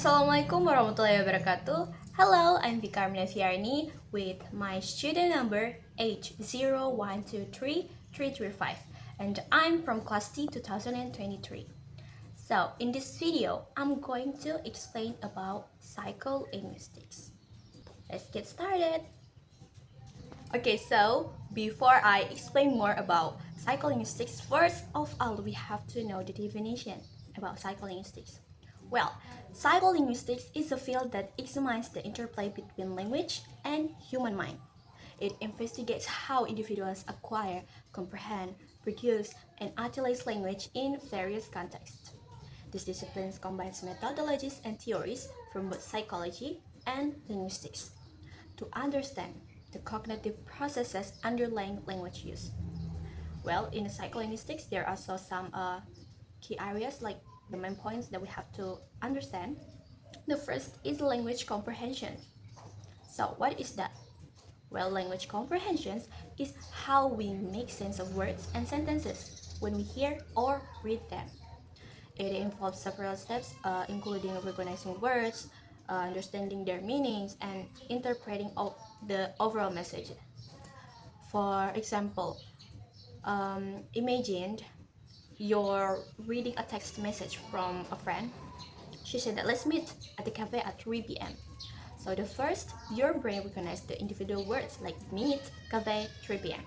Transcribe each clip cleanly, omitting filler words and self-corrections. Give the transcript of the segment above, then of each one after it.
Assalamualaikum warahmatullahi wabarakatuh. Hello, I'm Vikarmina Fiarni with my student number H0123335 and I'm from class T 2023. So, in this video, I'm going to explain about psycholinguistics. Let's get started. Okay, so before I explain more about psycholinguistics, first of all, we have to know the definition about psycholinguistics. Well, psycholinguistics is a field that examines the interplay between language and human mind. It investigates how individuals acquire, comprehend, produce, and utilize language in various contexts. This discipline combines methodologies and theories from both psychology and linguistics to understand the cognitive processes underlying language use. Well, in psycholinguistics, there are also some key areas like the main points that we have to understand. The first is language comprehension. So, what is that? Well, language comprehension is how we make sense of words and sentences when we hear or read them. It involves several steps, including recognizing words, understanding their meanings, and interpreting the overall message. For example, imagine you're reading a text message from a friend. She said that let's meet at the cafe at 3 p.m. So the first, your brain recognizes the individual words like meet, cafe, 3 p.m.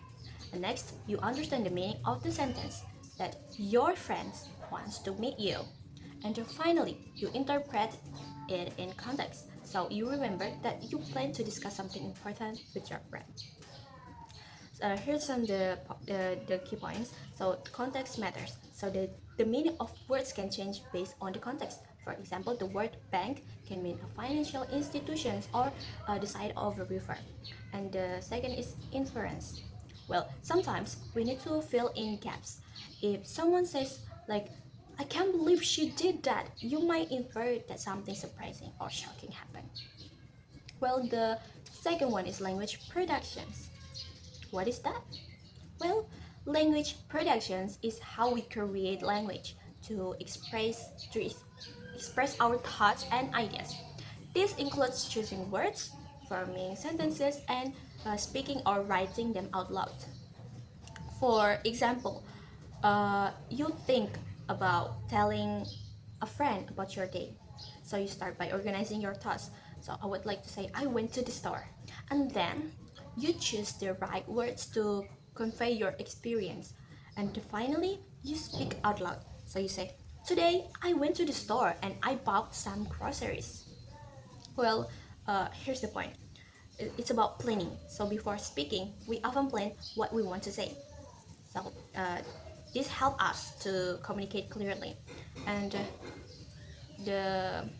And next, you understand the meaning of the sentence that your friend wants to meet you. And then finally, you interpret it in context. So you remember that you plan to discuss something important with your friend. Here's some the key points. So context matters. So the meaning of words can change based on the context. For example, the word bank can mean a financial institutions or the side of a river. And the second is inference. Well, sometimes we need to fill in gaps. If someone says like, I can't believe she did that, you might infer that something surprising or shocking happened. Well, the second one is language productions. What is that? Well, language productions is how we create language to express our thoughts and ideas. This includes choosing words, forming sentences, and speaking or writing them out loud. For example, you think about telling a friend about your day. So you start by organizing your thoughts. So I would like to say, I went to the store. And then you choose the right words to convey your experience. And finally, you speak out loud. So you say, today I went to the store and I bought some groceries. Well, here's the point. It's about planning. So before speaking, we often plan what we want to say. So this helps us to communicate clearly, and the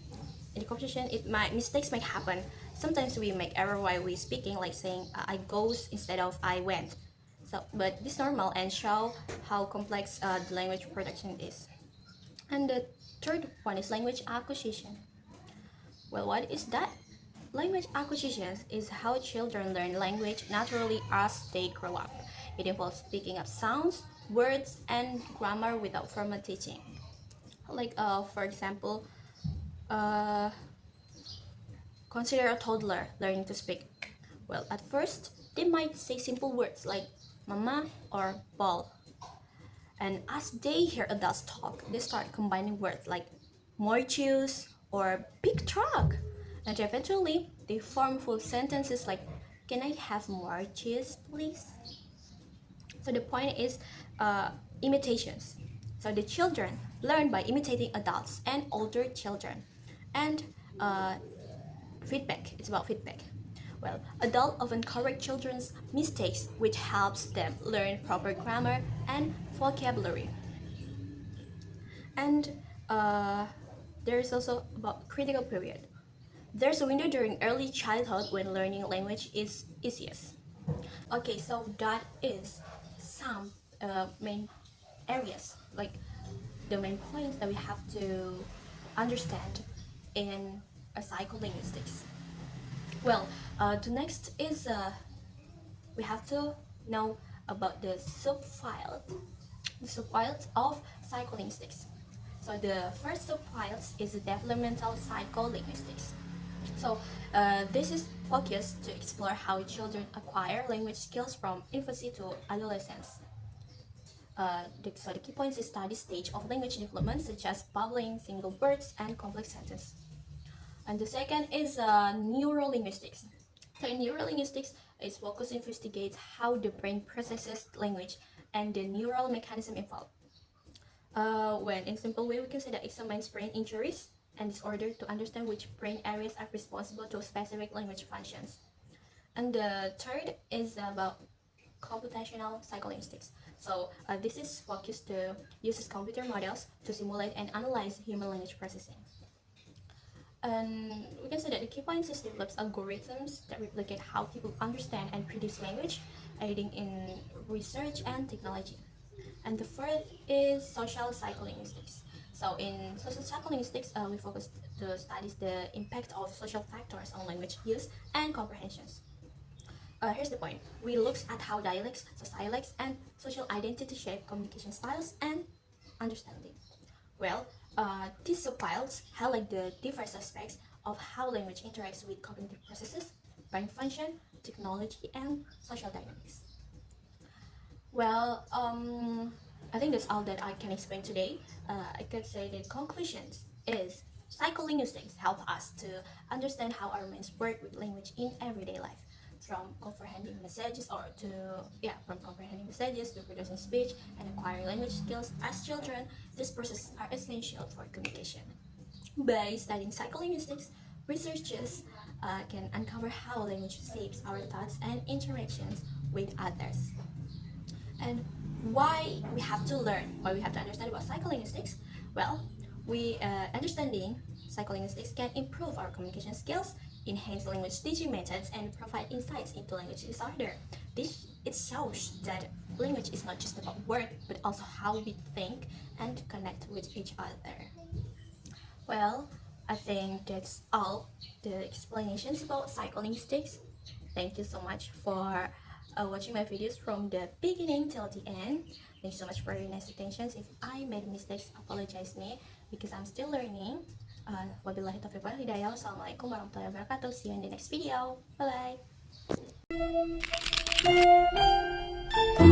in the conversation, mistakes might happen. Sometimes we make error while we speaking, like saying I goes instead of I went. So, but this is normal and show how complex the language production is. And the third one is language acquisition. Well, what is that? Language acquisition is how children learn language naturally as they grow up. It involves picking up sounds, words, and grammar without formal teaching. Like, for example, uh, consider a toddler learning to speak. Well, at first, they might say simple words like mama or ball. And as they hear adults talk, they start combining words like more juice or big truck. And eventually, they form full sentences like, can I have more cheese, please? So the point is imitations. So the children learn by imitating adults and older children. And feedback, it's about feedback. Well, adults often correct children's mistakes, which helps them learn proper grammar and vocabulary. And there is also about critical period. There's a window during early childhood when learning language is easiest. Okay, so that is some main areas, like the main points that we have to understand in a psycholinguistics. Well, the next is we have to know about the subfield of psycholinguistics. So the first subfiles is developmental psycholinguistics. So this is focused to explore how children acquire language skills from infancy to adolescence. So the key points is study stage of language development, such as babbling, single words, and complex sentences. And the second is neurolinguistics. So in neurolinguistics, its focus investigates how the brain processes language and the neural mechanism involved. When in simple way, we can say that examines brain injuries and disorder to understand which brain areas are responsible to specific language functions. And the third is about computational psycholinguistics. So this is focused to uses computer models to simulate and analyze human language processing. And we can say that the key points is develops algorithms that replicate how people understand and produce language, aiding in research and technology. And the fourth is social psycholinguistics. So in social psycholinguistics, we focus to studies the impact of social factors on language use and comprehensions. Here's the point. We look at how dialects, socialects, and social identity shape communication styles and understanding. Well, these subfiles highlight the diverse aspects of how language interacts with cognitive processes, brain function, technology, and social dynamics. Well, I think that's all that I can explain today. I could say the conclusions is psycholinguistics help us to understand how our minds work with language in everyday life, from comprehending messages from comprehending messages to producing speech and acquiring language skills as children. These processes are essential for communication. By studying psycholinguistics, researchers can uncover how language shapes our thoughts and interactions with others. And why we have to understand about psycholinguistics? Well, we understanding psycholinguistics can improve our communication skills, enhance language teaching methods, and provide insights into language disorder. This it shows that language is not just about word, but also how we think and connect with each other. Well, I think that's all the explanations about psycholinguistics. Thank you so much for watching my videos from the beginning till the end. Thank you so much for your nice attention. If I made mistakes, apologize me because I'm still learning. Wabillahi taufiq wal hidayah. Wassalamualaikum warahmatullahi wabarakatuh. See you in the next video. Bye bye.